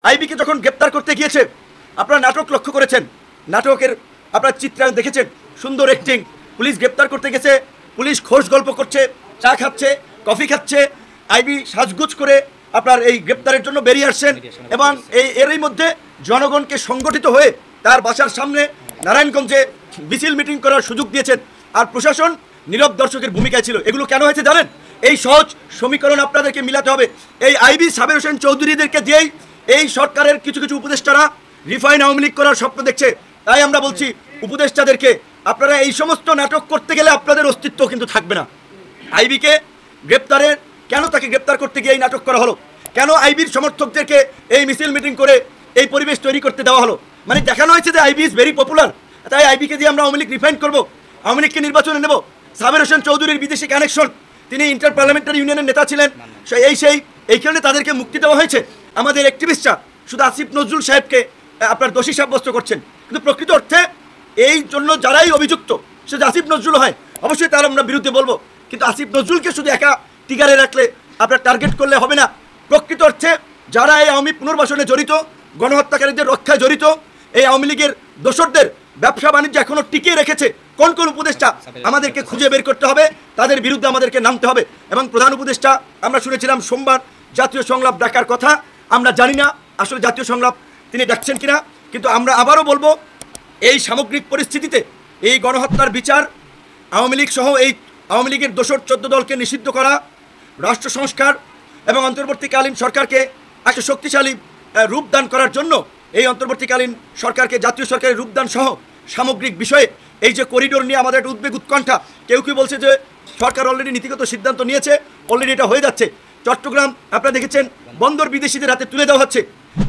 আইবিকে যখন গ্রেপ্তার করতে গিয়েছে আপনারা নাটক লক্ষ্য করেছেন, নাটকের আপনারা চিত্রায়ন দেখেছেন, সুন্দর অ্যাক্টিং। পুলিশ গ্রেপ্তার করতে গেছে, পুলিশ খোশ গল্প করছে, চা খাচ্ছে, কফি খাচ্ছে, আইবি সাজগুজ করে আপনার এই গ্রেপ্তারের জন্য বেরিয়ে আসছেন এবং এরই মধ্যে জনগণকে সংগঠিত হয়ে তার বাসার সামনে নারায়ণগঞ্জে মিছিল মিটিং করার সুযোগ দিয়েছেন। আর প্রশাসন নীরব দর্শকের ভূমিকায় ছিল। এগুলো কেন হয়েছে জানেন? এই সহজ সমীকরণ আপনাদেরকে মিলাতে হবে। এই আইবি সাবের হোসেন চৌধুরীদেরকে দিয়েই এই সরকারের কিছু কিছু উপদেষ্টারা রিফাইন আওয়ামী লীগ করার স্বপ্ন দেখছে। তাই আমরা বলছি উপদেষ্টাদেরকে, আপনারা এই সমস্ত নাটক করতে গেলে আপনাদের অস্তিত্ব কিন্তু থাকবে না। আইবিকে গ্রেপ্তারের কেন তাকে গ্রেপ্তার করতে গিয়ে এই নাটক করা হলো? কেন আইবির সমর্থকদেরকে এই মিছিল মিটিং করে এই পরিবেশ তৈরি করতে দেওয়া হলো? মানে দেখানো হয়েছে যে আইবি ইজ ভেরি পপুলার, তাই আইবিকে দিয়ে আমরা আওয়ামী লীগ রিফাইন করবো, আওয়ামী লীগকে নির্বাচনে নেব। সাবের হোসেন চৌধুরীর বিদেশি কানেকশন, তিনি ইন্টার পার্লামেন্টারি ইউনিয়নের নেতা ছিলেন, এইখানে তাদেরকে মুক্তি দেওয়া হয়েছে। আমাদের অ্যাক্টিভিস্টরা শুধু আসিফ নজরুল সাহেবকে আপনার দোষী সাব্যস্ত করছেন, কিন্তু প্রকৃত অর্থে এই জন্য যারাই অভিযুক্ত, সে যে আসিফ নজরুল হয় অবশ্যই তার আমরা বিরুদ্ধে বলবো, কিন্তু আসিফ নজরুলকে শুধু একা টিকারে রাখলে আপনার টার্গেট করলে হবে না। প্রকৃত অর্থে যারা এই আওয়ামী পুনর্বাসনে জড়িত, গণহত্যাকারীদের রক্ষায় জড়িত, এই আওয়ামী লীগের দোসরদের ব্যবসা বাণিজ্য এখনো টিকিয়ে রেখেছে কোন কোন উপদেষ্টা, আমাদেরকে খুঁজে বের করতে হবে, তাদের বিরুদ্ধে আমাদেরকে নামতে হবে। এবং প্রধান উপদেষ্টা আমরা শুনেছিলাম সোমবার জাতীয় সংলাপ ডাকার কথা, আমরা জানি না আসলে জাতীয় সংলাপ তিনি ডাকছেন কিনা, কিন্তু আমরা আবারও বলবো এই সামগ্রিক পরিস্থিতিতে এই গণহত্যার বিচার, আওয়ামী লীগ সহ এই আওয়ামী লীগের দোসর 14 দলকে নিষিদ্ধ করা, রাষ্ট্র সংস্কার এবং অন্তর্বর্তীকালীন সরকারকে একটা শক্তিশালী রূপদান করার জন্য এই অন্তর্বর্তীকালীন সরকারকে জাতীয় সরকারের রূপদান সহ সামগ্রিক বিষয়ে এই যে করিডোর নিয়ে আমাদের একটা উদ্বেগ উৎকণ্ঠা। কেউ কেউ বলছে যে সরকার অলরেডি নীতিগত সিদ্ধান্ত নিয়েছে, অলরেডি এটা হয়ে যাচ্ছে। চট্টগ্রাম আপনারা দেখেছেন বন্দর বিদেশিদের হাতে তুলে দেওয়া হচ্ছে।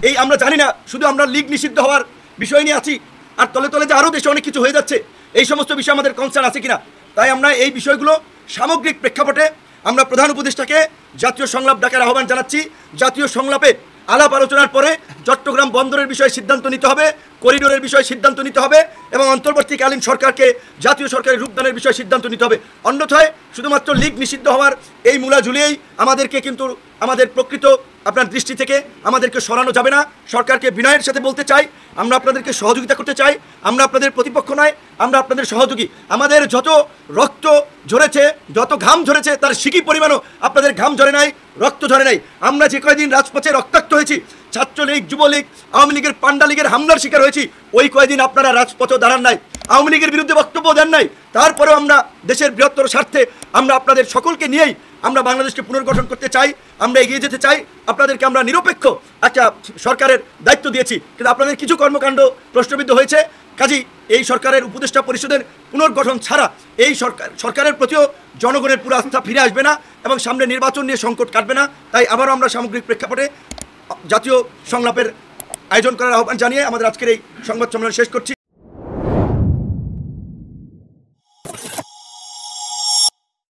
এই আমরা জানি না শুধু আমরা লীগ নিষিদ্ধ হওয়ার বিষয় নিয়ে আছি, আর তলে তলে যে আরও দেশে অনেক কিছু হয়ে যাচ্ছে, এই সমস্ত বিষয়ে আমাদের কনসার্ন আছে কিনা। তাই আমরা এই বিষয়গুলো সামগ্রিক প্রেক্ষাপটে আমরা প্রধান উপদেষ্টাকে জাতীয় সংলাপ ডাকার আহ্বান জানাচ্ছি। জাতীয় সংলাপে আলাপ আলোচনার পরে চট্টগ্রাম বন্দরের বিষয়ে সিদ্ধান্ত নিতে হবে, করিডোরের বিষয়ে সিদ্ধান্ত নিতে হবে এবং অন্তর্বর্তীকালীন সরকারকে জাতীয় সরকারের রূপদানের বিষয়ে সিদ্ধান্ত নিতে হবে। অন্যথায় শুধুমাত্র লীগ নিষিদ্ধ হওয়ার এই মূলা ঝুলিয়েই আমাদেরকে কিন্তু আমাদের প্রকৃত আপনার দৃষ্টি থেকে আমাদেরকে সরানো যাবে না। সরকারকে বিনয়ের সাথে বলতে চাই, আমরা আপনাদেরকে সহযোগিতা করতে চাই, আমরা আপনাদের প্রতিপক্ষ নয়, আমরা আপনাদের সহযোগী। আমাদের যত রক্ত ঝরেছে, যত ঘাম ঝরেছে, তার সিকি পরিমাণও আপনাদের ঘাম ঝরে নাই, রক্ত ঝরে নাই। আমরা যে কয়দিন রাজপথে রক্তাক্ত হয়েছি, ছাত্রলীগ, যুবলীগ, আওয়ামী লীগের পান্ডা লীগের হামলার শিকার হয়েছি, ওই কয়দিন আপনারা রাজপথেও দাঁড়ান নাই, আওয়ামী লীগের বিরুদ্ধে বক্তব্য দেন নাই। তারপরেও আমরা দেশের বৃহত্তর স্বার্থে আমরা আপনাদের সকলকে নিয়েই আমরা বাংলাদেশকে পুনর্গঠন করতে চাই, আমরা এগিয়ে যেতে চাই। আপনাদেরকে আমরা নিরপেক্ষ একটা সরকারের দায়িত্ব দিয়েছি, কিন্তু আপনাদের কিছু কর্মকাণ্ড প্রশ্নবিদ্ধ হয়েছে। কাজেই এই সরকারের উপদেষ্টা পরিষদের পুনর্গঠন ছাড়া এই সরকারের প্রতিও জনগণের পুরো আস্থা ফিরে আসবে না এবং সামনে নির্বাচন নিয়ে সংকট কাটবে না। তাই আবারও আমরা সামগ্রিক প্রেক্ষাপটে জাতীয় সংলাপের আয়োজন করার আহ্বান জানিয়ে আমাদের আজকের এই সংবাদ সম্মেলন শেষ করছি।